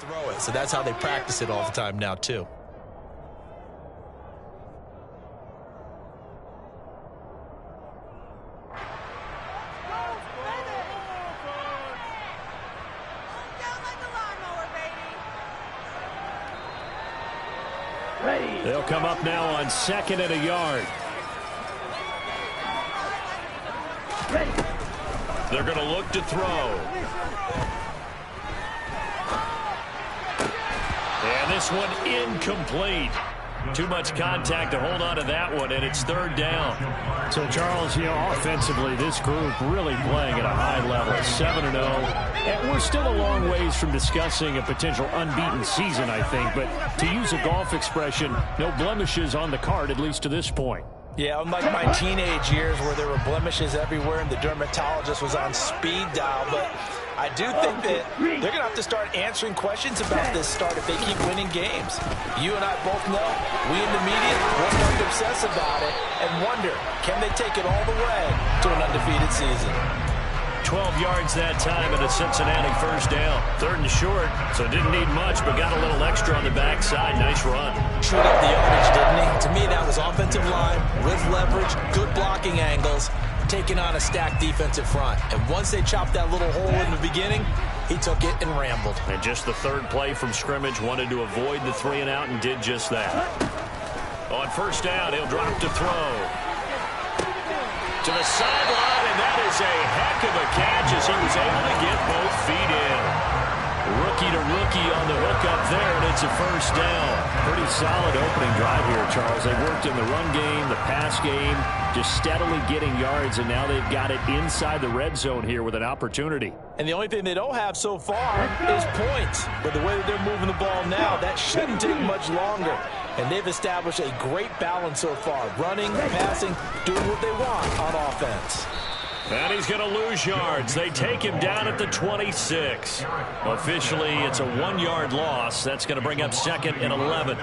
throw it. So that's how they practice it all the time now, too. They'll come up now on 2nd and a yard. They're going to look to throw. And this one incomplete. Too much contact to hold on to that one, and it's 3rd down. So, Charles, offensively, this group really playing at a high level, 7-0. And we're still a long ways from discussing a potential unbeaten season, I think. But to use a golf expression, no blemishes on the card, at least to this point. Yeah, unlike my teenage years where there were blemishes everywhere and the dermatologist was on speed dial. But I do think that they're going to have to start answering questions about this start if they keep winning games. You and I both know, we in the media, we're going to obsess about it and wonder, can they take it all the way to an undefeated season? 12 yards that time and a Cincinnati 1st down. 3rd and short, so didn't need much, but got a little extra on the backside. Nice run. Chewed up the yardage, didn't he? To me, that was offensive line with leverage, good blocking angles, taking on a stacked defensive front. And once they chopped that little hole in the beginning, he took it and rambled. And just the 3rd play from scrimmage, wanted to avoid the 3 and out and did just that. On 1st down, he'll drop to throw. To the sideline, and that is a heck of a catch as he was able to get both feet in. Rookie to rookie on the hook up there, and it's a 1st down. Pretty solid opening drive here, Charles. They worked in the run game, the pass game, just steadily getting yards, and now they've got it inside the red zone here with an opportunity. And the only thing they don't have so far is points. But the way that they're moving the ball now, that shouldn't take much longer. And they've established a great balance so far. Running, passing, doing what they want on offense. And he's going to lose yards. They take him down at the 26. Officially, it's a 1-yard loss. That's going to bring up 2nd and 11.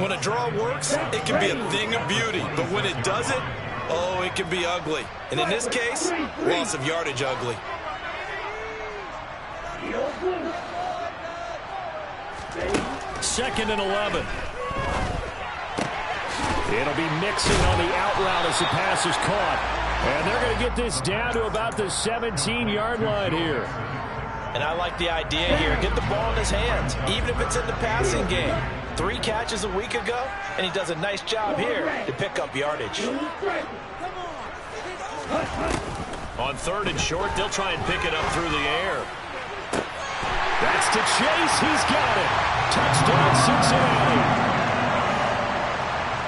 When a draw works, it can be a thing of beauty. But when it doesn't, oh, it can be ugly. And in this case, loss of yardage ugly. Second and 11. It'll be Mixon on the out route as the pass is caught. And they're going to get this down to about the 17-yard line here. And I like the idea here. Get the ball in his hands, even if it's in the passing game. 3 catches a week ago, and he does a nice job here to pick up yardage. On 3rd and short, they'll try and pick it up through the air. That's to Chase. He's got it. Touchdown, Cincinnati.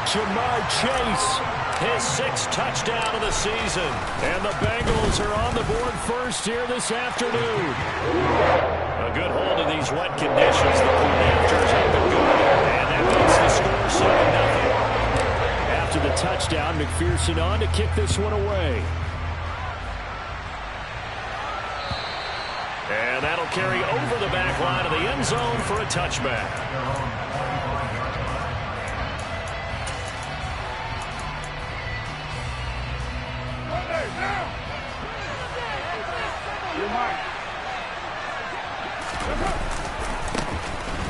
Jamar Chase, his 6th touchdown of the season. And the Bengals are on the board first here this afternoon. A good hold of these wet conditions. The point afters have been good. And that makes the score 7-0. After the touchdown, McPherson on to kick this one away. And that'll carry over the back line of the end zone for a touchback.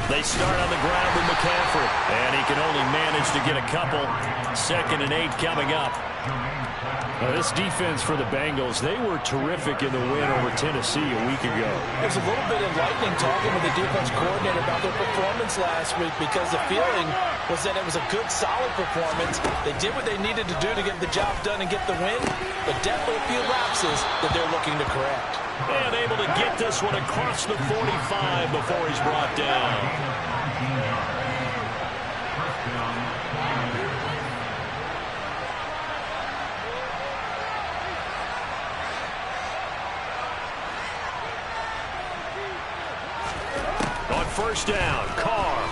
They start on the ground with McCaffrey, and he can only manage to get a couple. 2nd and 8 coming up. This defense for the Bengals, they were terrific in the win over Tennessee a week ago. It was a little bit enlightening talking with the defense coordinator about their performance last week because the feeling was that it was a good, solid performance. They did what they needed to do to get the job done and get the win, but definitely a few lapses that they're looking to correct. And able to get this one across the 45 before he's brought down. On 1st down, Carr.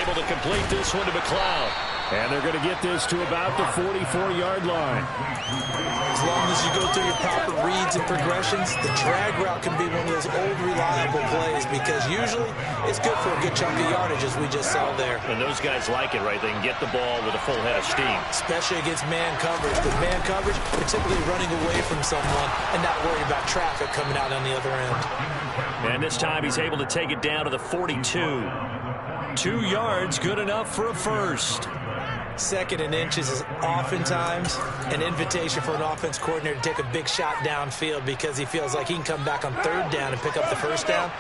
Able to complete this one to McLeod. And they're going to get this to about the 44-yard line. As long as you go through your proper reads and progressions, the drag route can be one of those old reliable plays because usually it's good for a good chunk of yardage, as we just saw there. And those guys like it, right? They can get the ball with a full head of steam. Especially against man coverage. With man coverage, you're typically running away from someone and not worried about traffic coming out on the other end. And this time he's able to take it down to the 42. 2 yards, good enough for a first. 2nd and inches is oftentimes an invitation for an offense coordinator to take a big shot downfield because he feels like he can come back on 3rd down and pick up the 1st down.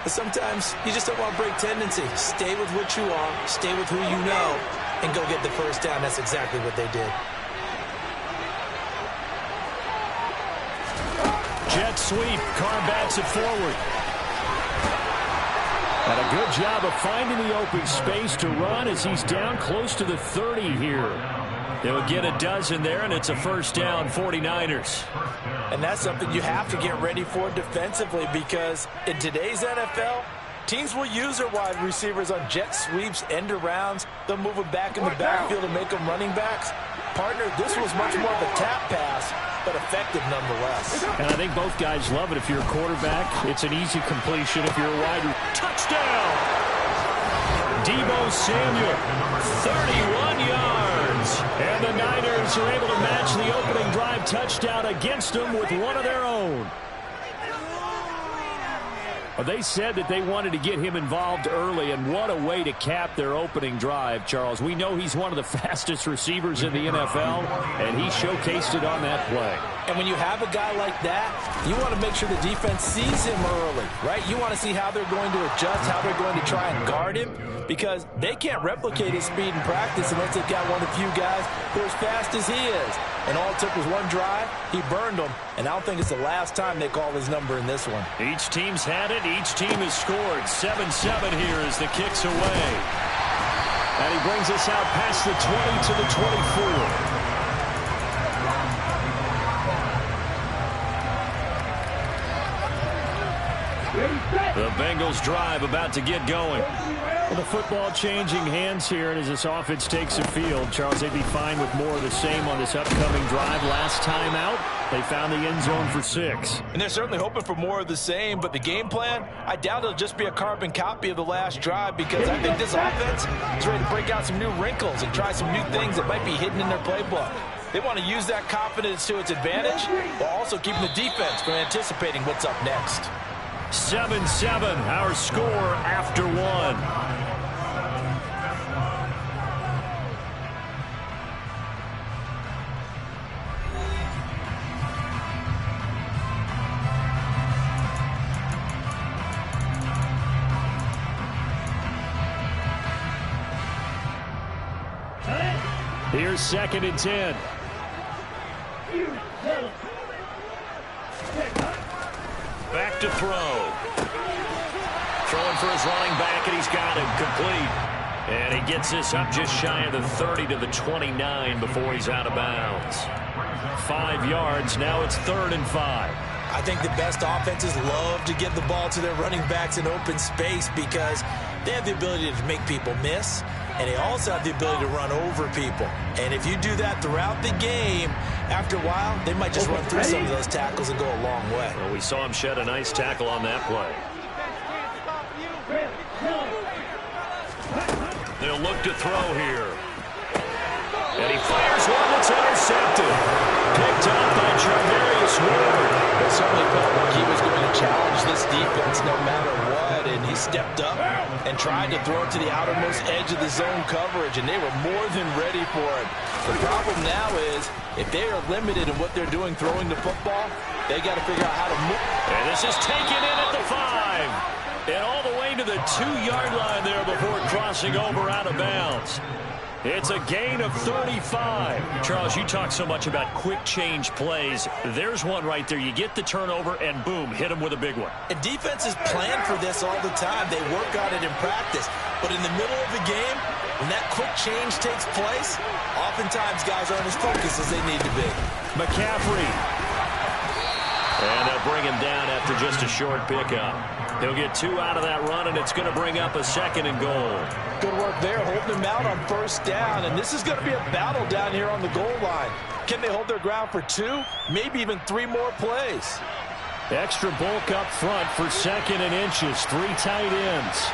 But sometimes you just don't want to break tendency. Stay with what you are, stay with who you know, and go get the 1st down. That's exactly what they did. Jet sweep, Carr bats it forward. And a good job of finding the open space to run as he's down close to the 30 here. They'll get a dozen there, and it's a 1st down, 49ers. And that's something you have to get ready for defensively because in today's NFL, teams will use their wide receivers on jet sweeps, end arounds. They'll move them back in the backfield and make them running backs. Partner, this was much more of a tap pass, but effective nonetheless. And I think both guys love it. If you're a quarterback, it's an easy completion. If you're a wide receiver, touchdown! Deebo Samuel, 31 yards. And the Niners are able to match the opening drive touchdown against them with one of their own. Well, they said that they wanted to get him involved early, and what a way to cap their opening drive, Charles. We know he's one of the fastest receivers in the NFL, and he showcased it on that play. And when you have a guy like that, you want to make sure the defense sees him early, right? You want to see how they're going to adjust, how they're going to try and guard him, because they can't replicate his speed in practice unless they've got one of the few guys who are as fast as he is. And all it took was one drive. He burned them, and I don't think it's the last time they call his number in this one. Each team's had it. Each team has scored. 7-7 here as the kick's away. And he brings us out past the 20 to the 24. The Bengals drive about to get going. Well, the football changing hands here, and as this offense takes the field, Charles, they'd be fine with more of the same on this upcoming drive. Last time out, they found the end zone for 6. And they're certainly hoping for more of the same, but the game plan, I doubt it'll just be a carbon copy of the last drive because I think this offense is ready to break out some new wrinkles and try some new things that might be hidden in their playbook. They want to use that confidence to its advantage while also keeping the defense from anticipating what's up next. 7-7, our score after 1. Here's 2nd and 10. Back to throw. Throwing for his running back, and he's got him complete. And he gets this up just shy of the 30 to the 29 before he's out of bounds. 5 yards. Now it's 3rd and 5. I think the best offenses love to get the ball to their running backs in open space because they have the ability to make people miss, and they also have the ability to run over people. And if you do that throughout the game, after a while, they might just run through some of those tackles and go a long way. Well, we saw him shed a nice tackle on that play. They'll look to throw here. And he fires one that's intercepted. Picked up by Charvarius Ward. It certainly felt like he was going to challenge this defense no matter what, and he stepped up and tried to throw it to the outermost edge of the zone coverage, and they were more than ready for it. The problem now is if they are limited in what they're doing throwing the football, they got to figure out how to move. And this is taken in at the 5. And all the way to the 2-yard line there before crossing over out of bounds. It's a gain of 35. Charles, you talk so much about quick change plays. There's one right there. You get the turnover, and boom, hit them with a big one. And defenses plan for this all the time. They work on it in practice. But in the middle of the game, when that quick change takes place, oftentimes guys aren't as focused as they need to be. McCaffrey. And they'll bring him down after just a short pickup. He'll get 2 out of that run, and it's going to bring up a 2nd and goal. Good work there, holding him out on 1st down, and this is going to be a battle down here on the goal line. Can they hold their ground for 2, maybe even 3 more plays? Extra bulk up front for 2nd and inches. 3 tight ends.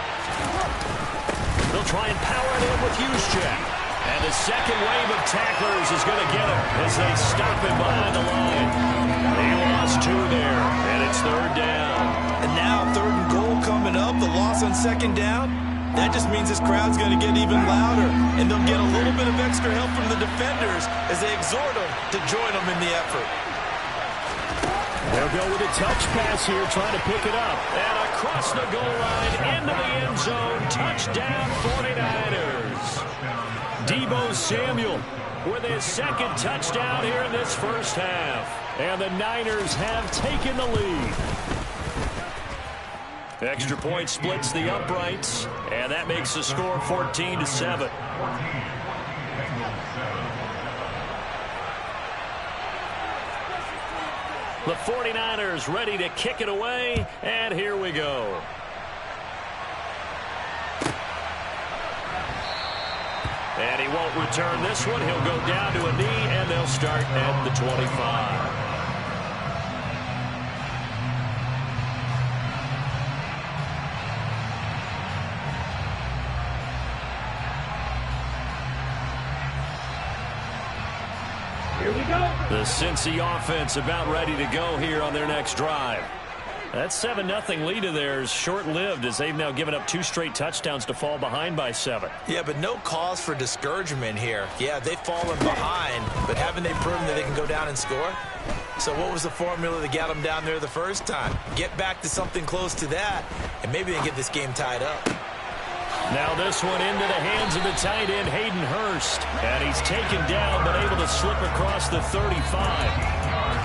They'll try and power it in with Juszczyk. And the second wave of tacklers is going to get him as they stop him behind the line. He lost 2 there, and it's 3rd down. And now 3rd and goal coming up. The loss on 2nd down. That just means this crowd's going to get even louder, and they'll get a little bit of extra help from the defenders as they exhort them to join them in the effort. They'll go with a touch pass here, trying to pick it up. And across the goal line, into the end zone. Touchdown, 49ers. Deebo Samuel with his 2nd touchdown here in this first half. And the Niners have taken the lead. Extra point splits the uprights, and that makes the score 14-7. The 49ers ready to kick it away, and here we go. And he won't return this one. He'll go down to a knee, and they'll start at the 25. The Cincy offense about ready to go here on their next drive. That 7-0 lead of theirs short-lived as they've now given up 2 straight touchdowns to fall behind by 7. Yeah, but no cause for discouragement here. Yeah, they've fallen behind, but haven't they proven that they can go down and score? So what was the formula that got them down there the first time? Get back to something close to that, and maybe they get this game tied up. Now this one into the hands of the tight end, Hayden Hurst. And he's taken down, but able to slip across the 35.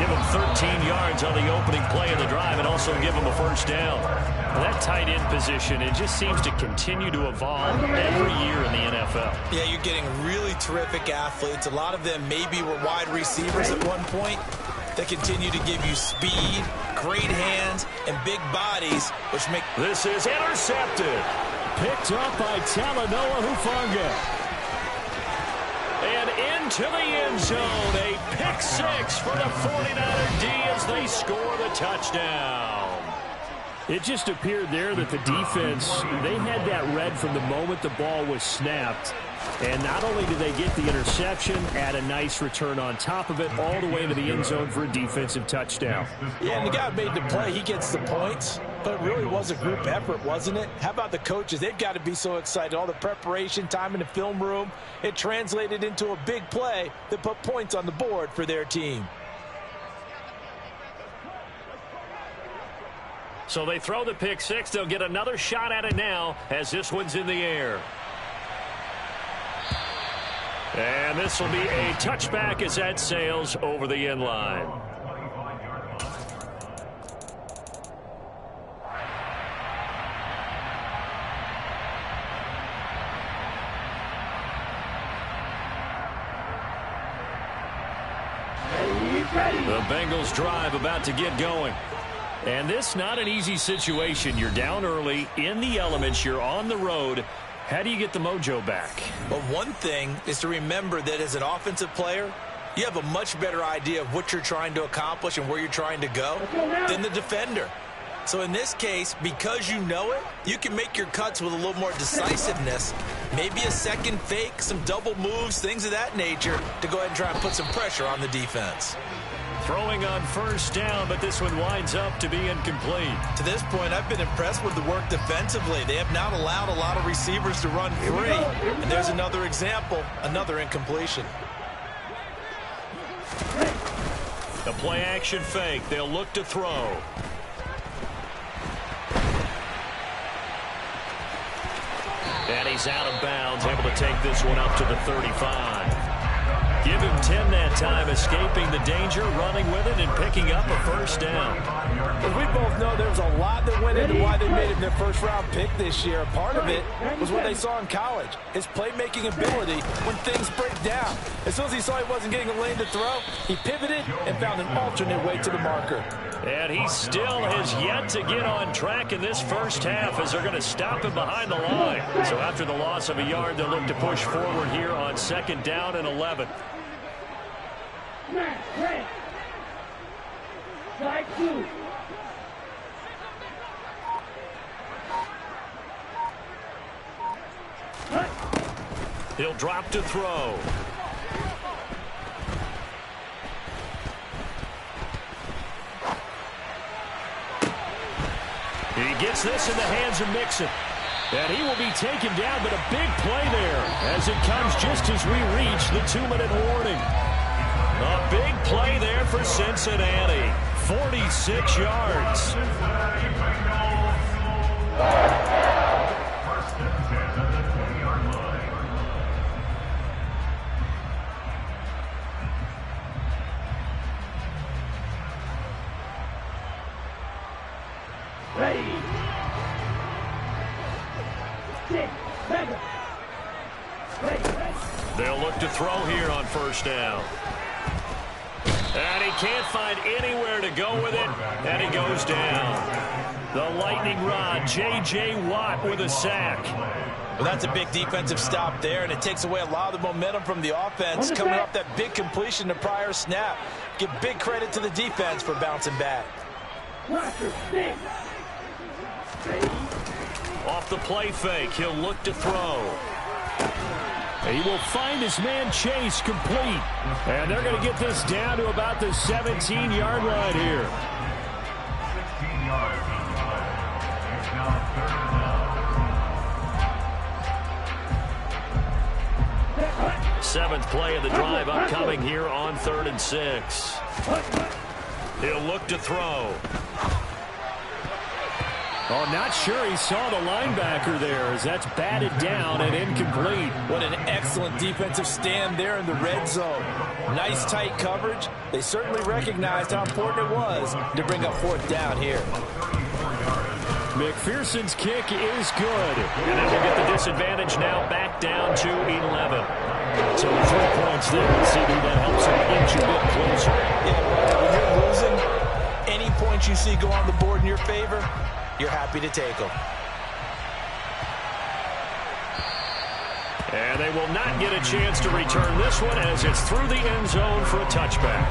Give him 13 yards on the opening play of the drive and also give him a first down. Well, that tight end position, it just seems to continue to evolve every year in the NFL. Yeah, you're getting really terrific athletes. A lot of them maybe were wide receivers at one point. They continue to give you speed, great hands, and big bodies, which make... This is intercepted. Picked up by Talanoa Hufanga. And into the end zone. A pick 6 for the 49er D as they score the touchdown. It just appeared there that the defense, they had that read from the moment the ball was snapped. And not only did they get the interception, add a nice return on top of it, all the way to the end zone for a defensive touchdown. Yeah, and the guy made the play. He gets the points. But it really was a group effort, wasn't it? How about the coaches? They've got to be so excited. All the preparation time in the film room, it translated into a big play that put points on the board for their team. So they throw the pick 6. They'll get another shot at it now as this one's in the air. And this will be a touchback as that sails over the end line. The Bengals drive about to get going. And this not an easy situation. You're down early, in the elements, you're on the road. How do you get the mojo back? Well, one thing is to remember that as an offensive player, you have a much better idea of what you're trying to accomplish and where you're trying to go than the defender. So in this case, because you know it, you can make your cuts with a little more decisiveness. Maybe a second fake, some double moves, things of that nature to go ahead and try and put some pressure on the defense. Throwing on first down, but this one winds up to be incomplete. To this point, I've been impressed with the work defensively. They have not allowed a lot of receivers to run free. And there's another example, another incompletion. The play action fake. They'll look to throw. And he's out of bounds, able to take this one up to the 35. Give him 10 that time, escaping the danger, running with it, and picking up a first down. As we both know, there's a lot that went into why they made him their first-round pick this year. Part of it was what they saw in college, his playmaking ability when things break down. As soon as he saw he wasn't getting a lane to throw, he pivoted and found an alternate way to the marker. And he still has yet to get on track in this first half as they're going to stop him behind the line. So after the loss of a yard, they'll look to push forward here on 2nd down and 11. He'll drop to throw. He gets this in the hands of Mixon. And he will be taken down, but a big play there as it comes just as we reach the 2-minute warning. A big play there for Cincinnati. 46 yards. They'll look to throw here on first down. And he can't find anywhere to go with it, and he goes down. The lightning rod, J.J. Watt with a sack. Well, that's a big defensive stop there, and it takes away a lot of the momentum from the offense coming off that big completion the prior snap. Give big credit to the defense for bouncing back. Off the play fake, he'll look to throw. He will find his man Chase complete. And they're going to get this down to about the 17-yard line here. 16 yards. It's now third and 7th play of the drive upcoming here on 3rd and 6. He'll look to throw. Oh, not sure he saw the linebacker there as that's batted down and incomplete. What an excellent defensive stand there in the red zone. Nice tight coverage. They certainly recognized how important it was to bring up 4th down here. McPherson's kick is good. And they will get the disadvantage now back down to 11. So 3 points there, and CD, that helps him inch a bit closer. Yeah, when you're losing, any points you see go on the board in your favor, you're happy to take them. And they will not get a chance to return this one as it's through the end zone for a touchback.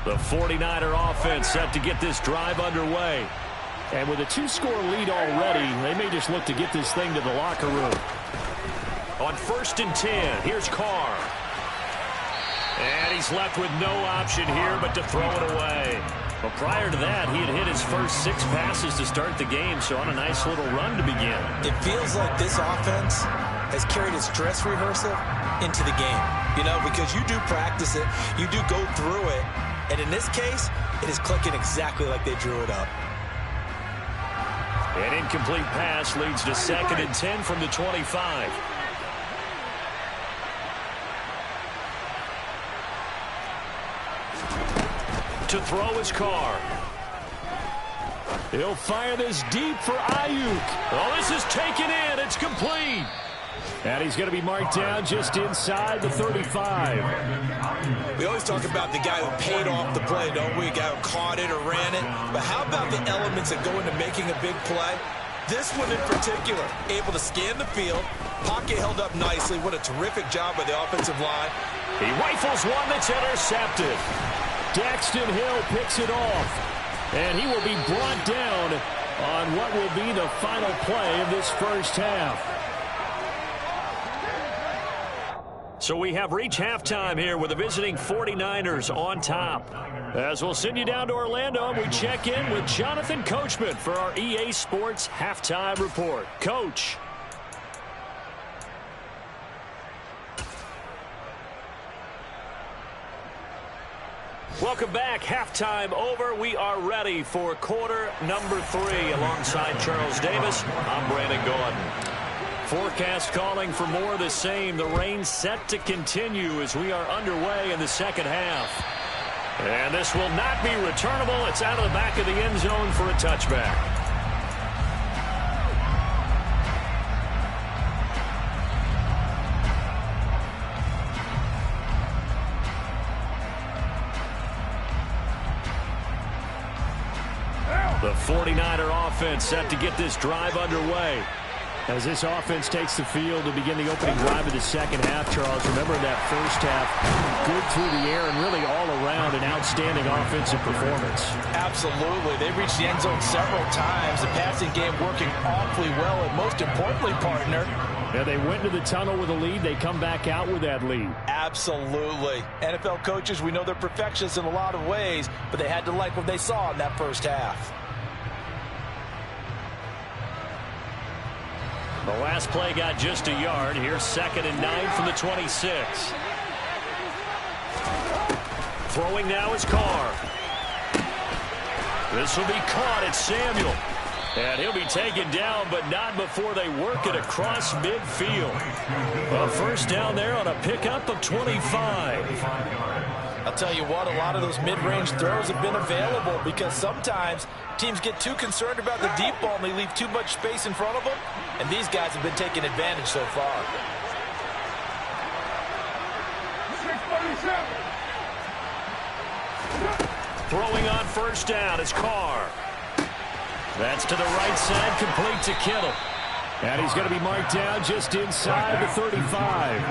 The 49er offense set to get this drive underway. And with a 2-score lead already, they may just look to get this thing to the locker room. On 1st and 10, here's Carr. And he's left with no option here but to throw it away. But prior to that, he had hit his first 6 passes to start the game, so on a nice little run to begin. It feels like this offense has carried its dress rehearsal into the game. You know, because you do practice it, you do go through it, and in this case, it is clicking exactly like they drew it up. An incomplete pass leads to 2nd and 10 from the 25. To throw his Carr. He'll fire this deep for Ayuk. Oh, this is taken in. It's complete. And he's going to be marked down just inside the 35. We always talk about the guy who paid off the play, don't we? A guy who caught it or ran it. But how about the elements that go into making a big play? This one in particular, able to scan the field, pocket held up nicely. What a terrific job by the offensive line. He rifles one that's intercepted. Daxton Hill picks it off, and he will be brought down on what will be the final play of this first half. So we have reached halftime here with the visiting 49ers on top. As we'll send you down to Orlando, and we check in with Jonathan Coachman for our EA Sports Halftime Report. Coach. Welcome back. Halftime over. We are ready for quarter number 3. Alongside Charles Davis, I'm Brandon Gordon. Forecast calling for more of the same. The rain set to continue as we are underway in the second half. And this will not be returnable. It's out of the back of the end zone for a touchback. The 49er offense set to get this drive underway. As this offense takes the field to begin the opening drive of the second half, Charles, remember in that first half, good through the air and really all around an outstanding offensive performance. Absolutely. They reached the end zone several times. The passing game working awfully well, and most importantly, partner, yeah, they went to the tunnel with a lead. They come back out with that lead. Absolutely. NFL coaches, we know they're perfectionists in a lot of ways, but they had to like what they saw in that first half. The last play got just a yard. Here's 2nd and 9 from the 26. Throwing now is Carr. This will be caught. It's Samuel. And he'll be taken down, but not before they work it across midfield. A first down there on a pickup of 25. I'll tell you what, a lot of those mid-range throws have been available because sometimes teams get too concerned about the deep ball and they leave too much space in front of them, and these guys have been taking advantage so far. Throwing on first down is Carr. That's to the right side, complete to Kittle. And he's going to be marked down just inside the 35.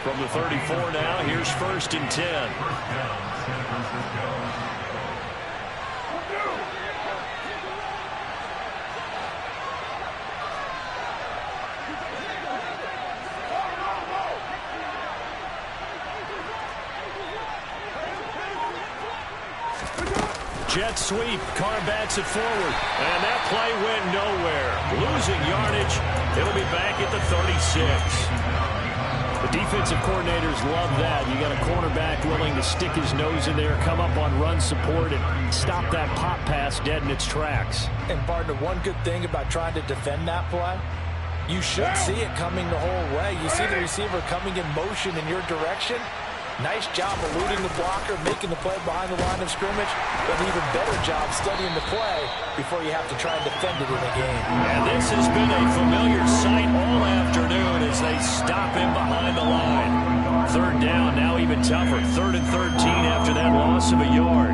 From the 34 now, here's 1st and 10. Jet sweep, Carr bats it forward, and that play went nowhere. Losing yardage, it'll be back at the 36. The defensive coordinators love that. You got a cornerback willing to stick his nose in there, come up on run support, and stop that pop pass dead in its tracks. And, partner, one good thing about trying to defend that play, you should see it coming the whole way. You see the receiver coming in motion in your direction. Nice job eluding the blocker, making the play behind the line of scrimmage, but an even better job studying the play before you have to try and defend it in a game. And this has been a familiar sight all afternoon as they stop him behind the line. 3rd down, now even tougher. 3rd and 13 after that loss of a yard.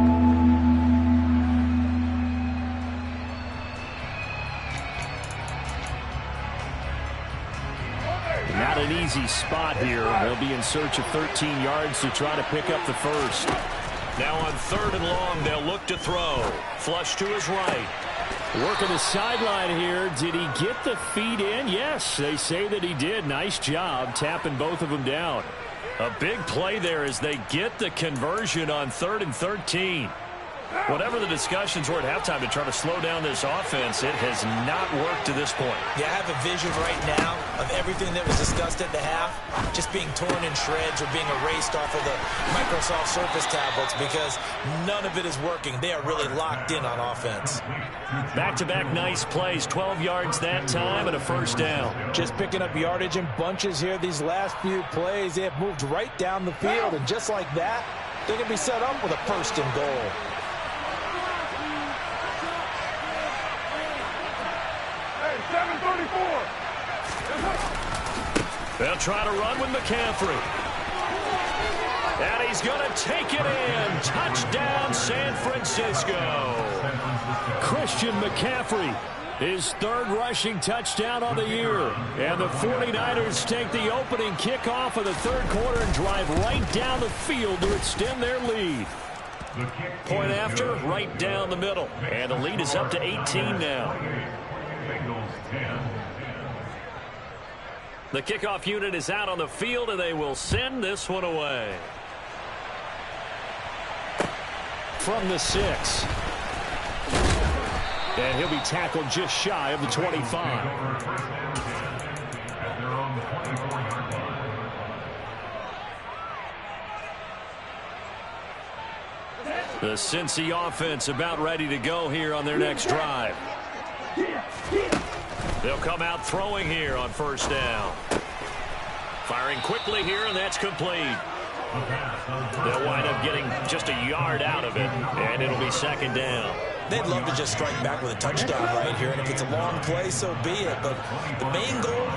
Not an easy spot here. They'll be in search of 13 yards to try to pick up the first. Now on 3rd and long, they'll look to throw. Flush to his right. Working the sideline here. Did he get the feet in? Yes, they say that he did. Nice job tapping both of them down. A big play there as they get the conversion on 3rd and 13. Whatever the discussions were at halftime to try to slow down this offense, it has not worked to this point. Yeah, I have a vision right now of everything that was discussed at the half just being torn in shreds or being erased off of the Microsoft Surface tablets because none of it is working. They are really locked in on offense. Back-to-back nice plays, 12 yards that time and a first down. Just picking up yardage in bunches here. These last few plays, they have moved right down the field, and just like that, they're going to be set up with a 1st and goal. They'll try to run with McCaffrey. And he's going to take it in. Touchdown, San Francisco. Christian McCaffrey, his 3rd rushing touchdown on the year. And the 49ers take the opening kickoff of the 3rd quarter and drive right down the field to extend their lead. Point after, right down the middle. And the lead is up to 18 now. The kickoff unit is out on the field, and they will send this one away. From the 6. And he'll be tackled just shy of the 25. The Cincy offense about ready to go here on their next drive. They'll come out throwing here on first down. Firing quickly here, and that's complete. They'll wind up getting just a yard out of it, and it'll be 2nd down. They'd love to just strike back with a touchdown right here, and if it's a long play, so be it. But the main goal,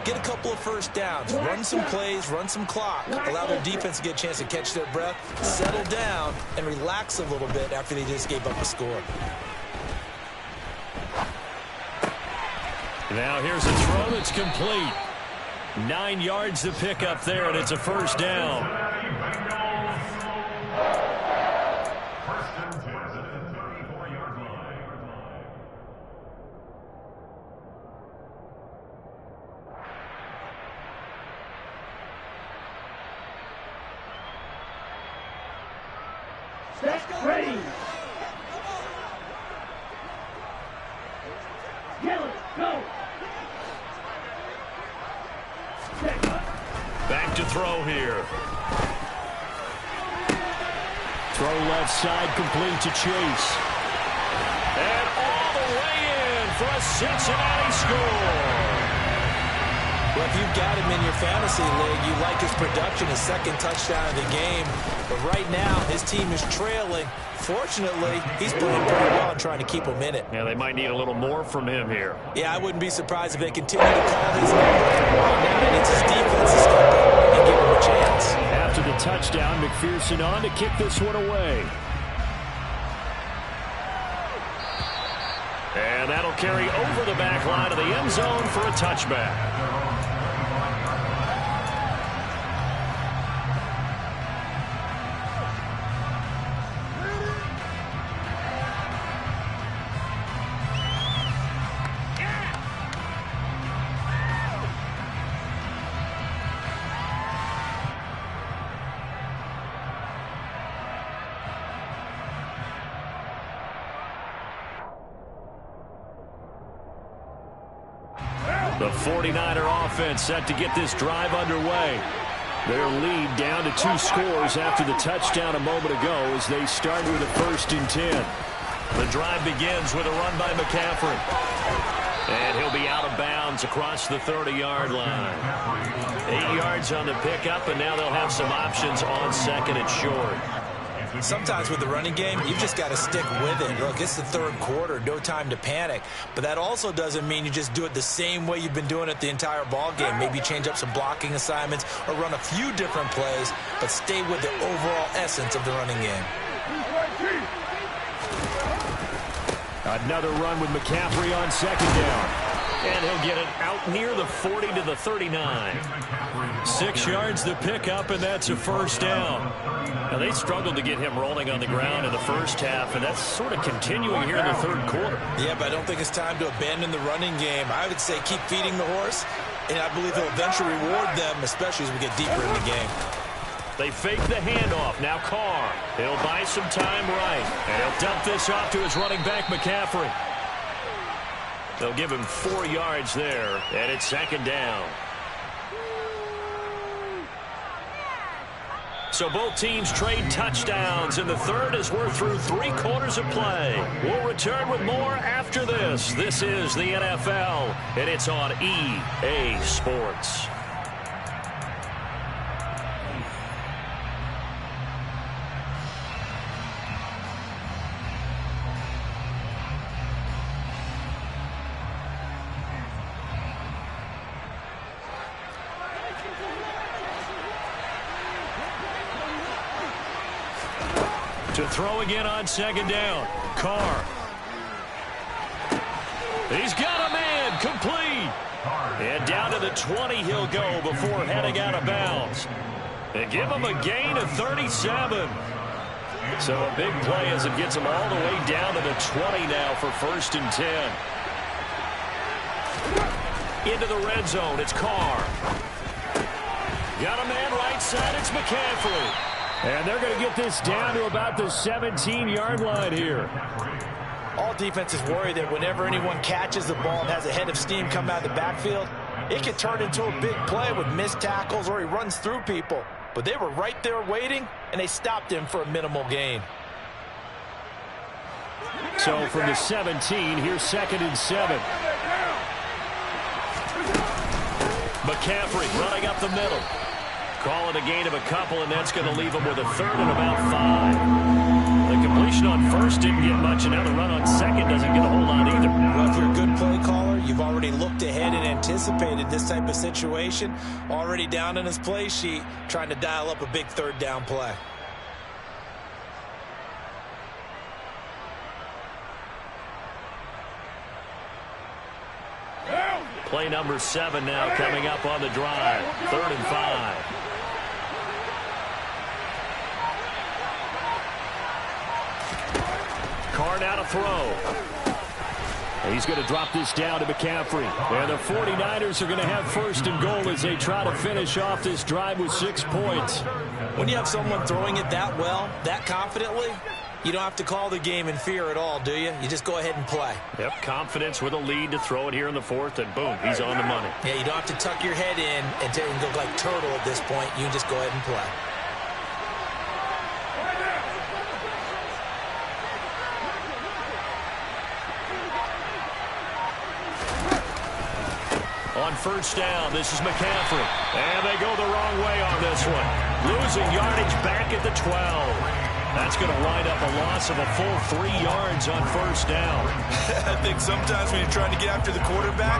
get a couple of first downs, run some plays, run some clock, allow their defense to get a chance to catch their breath, settle down, and relax a little bit after they just gave up a score. Now here's a throw that's complete. 9 yards to pick up there, and it's a first down. Ready. Yellow, go. Back to throw here. Throw left side, complete to Chase. And all the way in for a Cincinnati score. Well, if you've got him in your fantasy league, you like his production, his second touchdown of the game. But right now, his team is trailing. Fortunately, he's playing pretty well and trying to keep him in it. Yeah, they might need a little more from him here. Yeah, I wouldn't be surprised if they continue to call his number. Right now, he needs his defense to step up and give him a chance. After the touchdown, McPherson on to kick this one away. And that'll carry over the back line of the end zone for a touchback. The 49er offense set to get this drive underway. Their lead down to 2 scores after the touchdown a moment ago as they start with a 1st and 10. The drive begins with a run by McCaffrey. And he'll be out of bounds across the 30-yard line. 8 yards on the pickup, and now they'll have some options on 2nd and short. Sometimes with the running game, you've just got to stick with it. Look, it's the 3rd quarter, no time to panic. But that also doesn't mean you just do it the same way you've been doing it the entire ball game. Maybe change up some blocking assignments or run a few different plays, but stay with the overall essence of the running game. Another run with McCaffrey on 2nd down. And he'll get it out near the 40 to the 39. 6 yards to pick up, and that's a first down. Now, they struggled to get him rolling on the ground in the first half, and that's sort of continuing here in the 3rd quarter. Yeah, but I don't think it's time to abandon the running game. I would say keep feeding the horse, and I believe he'll eventually reward them, especially as we get deeper in the game. They fake the handoff. Now Carr. He'll buy some time right, and he'll dump this off to his running back, McCaffrey. They'll give him 4 yards there, and it's 2nd down. So both teams trade touchdowns in the 3rd as we're through 3 quarters of play. We'll return with more after this. This is the NFL, and it's on EA Sports. To throw again on 2nd down. Carr. He's got a man. Complete. And down to the 20 he'll go before heading out of bounds. They give him a gain of 37. So a big play as it gets him all the way down to the 20 now for 1st and 10. Into the red zone. It's Carr. Got a man right side. It's McCaffrey. And they're going to get this down to about the 17-yard line here. All defenses worry that whenever anyone catches the ball and has a head of steam come out of the backfield, it can turn into a big play with missed tackles or he runs through people. But they were right there waiting, and they stopped him for a minimal gain. So from the 17, here's 2nd and 7. McCaffrey running up the middle. Call it a gain of a couple, and that's going to leave him with a 3rd and about 5. The completion on 1st didn't get much, and now the run on 2nd doesn't get a whole lot either. Well, if you're a good play caller, you've already looked ahead and anticipated this type of situation. Already down in his play sheet, trying to dial up a big 3rd down play. Play number 7 now coming up on the drive. 3rd and 5. Carr now to throw. He's going to drop this down to McCaffrey. And the 49ers are going to have 1st and goal as they try to finish off this drive with 6 points. When you have someone throwing it that well, that confidently, you don't have to call the game in fear at all, do you? You just go ahead and play. Yep, confidence with a lead to throw it here in the 4th, and boom, he's on the money. Yeah, you don't have to tuck your head in and go like turtle at this point. You can just go ahead and play. On 1st down, this is McCaffrey. And they go the wrong way on this one. Losing yardage back at the 12. That's going to wind up a loss of a full 3 yards on 1st down. I think sometimes when you're trying to get after the quarterback,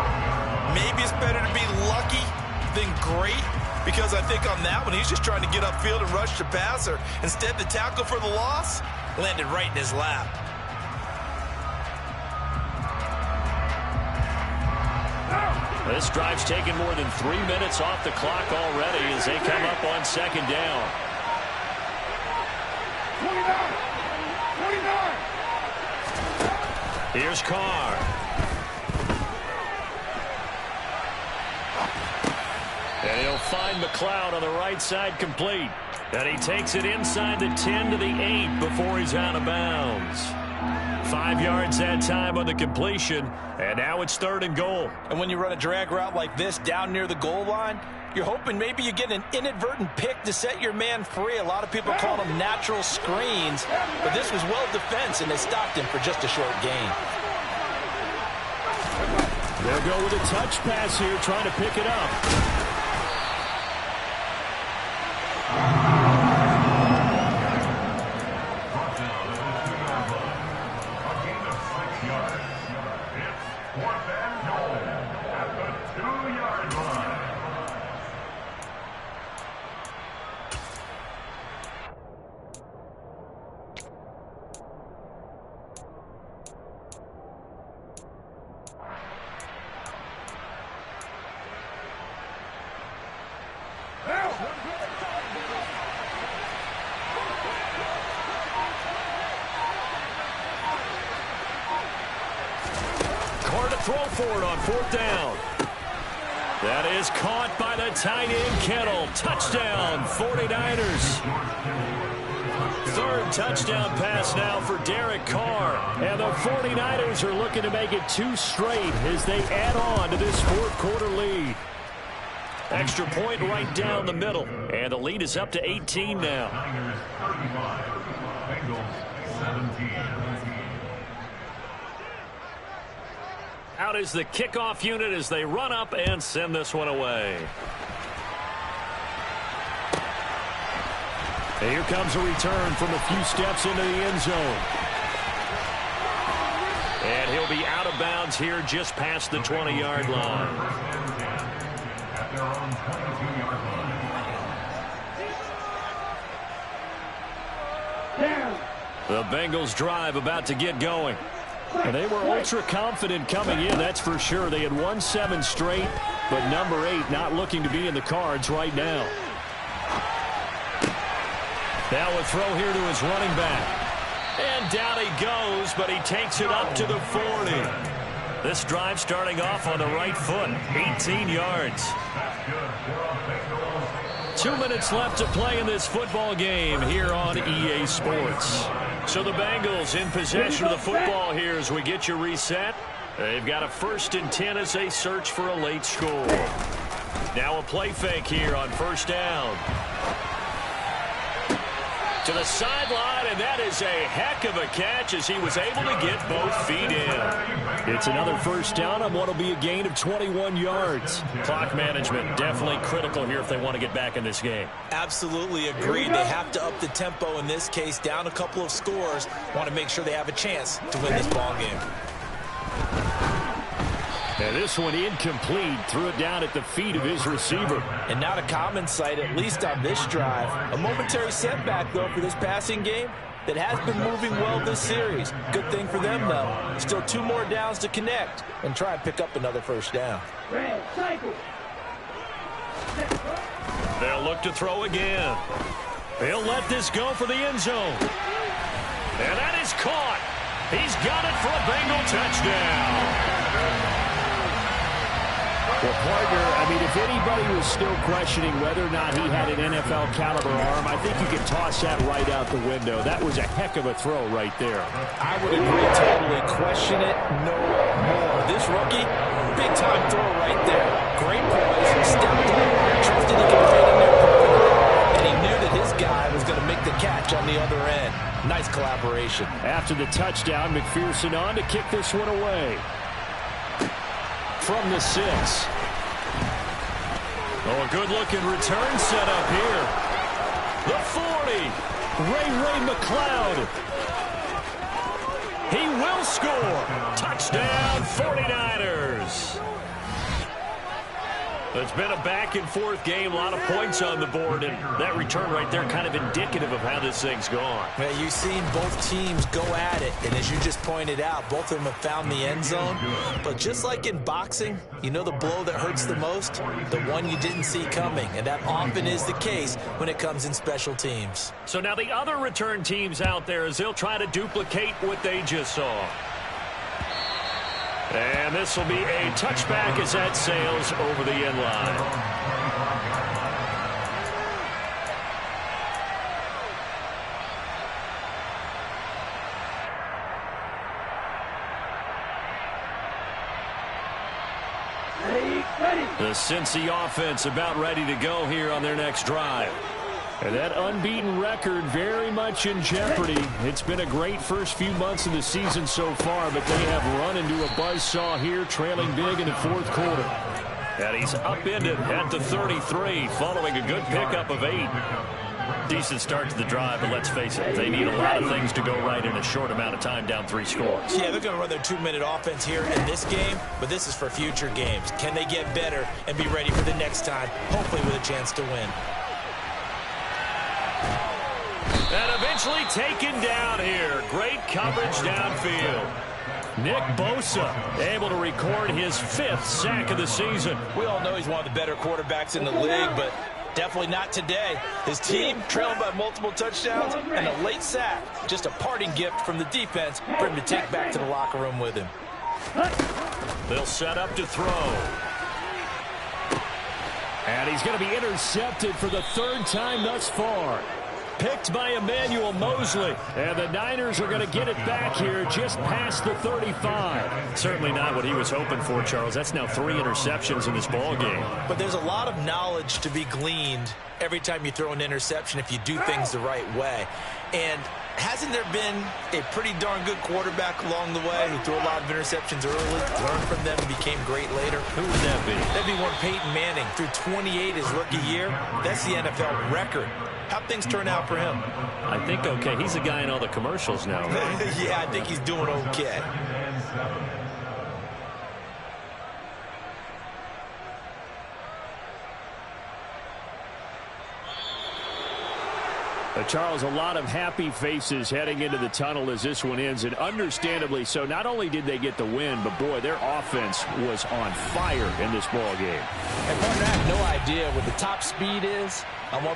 maybe it's better to be lucky than great. Because I think on that one, he's just trying to get upfield and rush the passer. Instead, the tackle for the loss landed right in his lap. This drive's taken more than 3 minutes off the clock already as they come up on 2nd down. 29. Here's Carr. And he'll find McLeod on the right side complete. And he takes it inside the 10 to the 8 before he's out of bounds. 5 yards that time on the completion, and now it's 3rd and goal. And when you run a drag route like this down near the goal line, you're hoping maybe you get an inadvertent pick to set your man free. A lot of people call them natural screens, but this was well defense, and they stopped him for just a short gain. They'll go with a touch pass here, trying to pick it up. Throw for it on 4th down. That is caught by the tight end, Kittle. Touchdown, 49ers. 3rd touchdown pass now for Derek Carr. And the 49ers are looking to make it 2 straight as they add on to this 4th quarter lead. Extra point right down the middle. And the lead is up to 18 now. Niners 35, Bengals 17. Out is the kickoff unit as they run up and send this one away. And here comes a return from a few steps into the end zone. And he'll be out of bounds here just past the 20-yard line. At their own 22-yard line. The Bengals drive about to get going. And they were ultra confident coming in, that's for sure. They had won 7 straight, but number 8 not looking to be in the cards right now. Now a throw here to his running back. And down he goes, but he takes it up to the 40. This drive starting off on the right foot, 18 yards. 2 minutes left to play in this football game here on EA Sports. So the Bengals in possession of the football here as we get you reset. They've got a 1st and 10 as they search for a late score. Now a play fake here on 1st down. To the sideline, and that is a heck of a catch as he was able to get both feet in. It's another 1st down on what will be a gain of 21 yards. Clock management definitely critical here if they want to get back in this game. Absolutely agreed. They have to up the tempo in this case, down a couple of scores. Want to make sure they have a chance to win this ball game. And this one incomplete. Threw it down at the feet of his receiver. And not a common sight, at least on this drive. A momentary setback, though, for this passing game. that has been moving well this series. Good thing for them, though. Still 2 more downs to connect and try and pick up another first down. Red cycle. They'll look to throw again. He'll let this go for the end zone. And that is caught. He's got it for a Bengal touchdown. Well, partner, I mean, if anybody was still questioning whether or not he had an NFL caliber arm, I think you could toss that right out the window. That was a heck of a throw right there. I would agree totally. Question it no more. This rookie, big time throw right there. Great poise, stepped up, trusted he could fit in there perfectly, and he knew that his guy was going to make the catch on the other end. Nice collaboration. After the touchdown, McPherson on to kick this one away. From the 6. Oh, a good-looking return set up here. The 40. Ray McLeod. He will score. Touchdown, 49ers. It's been a back-and-forth game, a lot of points on the board, and that return right there kind of indicative of how this thing's gone. Well, you've seen both teams go at it, and as you just pointed out, both of them have found the end zone. But just like in boxing, you know the blow that hurts the most? The one you didn't see coming, and that often is the case when it comes in special teams. So now the other return teams out there as they'll try to duplicate what they just saw. And this will be a touchback as that sails over the end line. The Cincy offense about ready to go here on their next drive. And that unbeaten record very much in jeopardy. It's been a great first few months of the season so far, but they have run into a buzzsaw here, trailing big in the 4th quarter. And he's upended at the 33, following a good pickup of 8. Decent start to the drive, but let's face it, they need a lot of things to go right in a short amount of time, down 3 scores. Yeah, they're going to run their 2-minute offense here in this game, but this is for future games. Can they get better and be ready for the next time, hopefully with a chance to win? And eventually taken down here. Great coverage downfield. Nick Bosa able to record his 5th sack of the season. We all know he's one of the better quarterbacks in the league, but definitely not today. His team trailing by multiple touchdowns and a late sack. Just a parting gift from the defense for him to take back to the locker room with him. They'll set up to throw. And he's going to be intercepted for the 3rd time thus far. Picked by Emmanuel Mosley. And the Niners are going to get it back here just past the 35. Certainly not what he was hoping for, Charles. That's now 3 interceptions in this ball game. But there's a lot of knowledge to be gleaned every time you throw an interception if you do things the right way. And hasn't there been a pretty darn good quarterback along the way who threw a lot of interceptions early, learned from them, and became great later? Who would that be? That'd be one Peyton Manning. Threw 28 his rookie year. That's the NFL record. How'd things turn out for him? I think okay. He's the guy in all the commercials now, right? Yeah, I think he's doing okay. Charles, a lot of happy faces heading into the tunnel as this one ends, and understandably so. Not only did they get the win, but boy, their offense was on fire in this ball game. And partner, I have no idea what the top speed is on one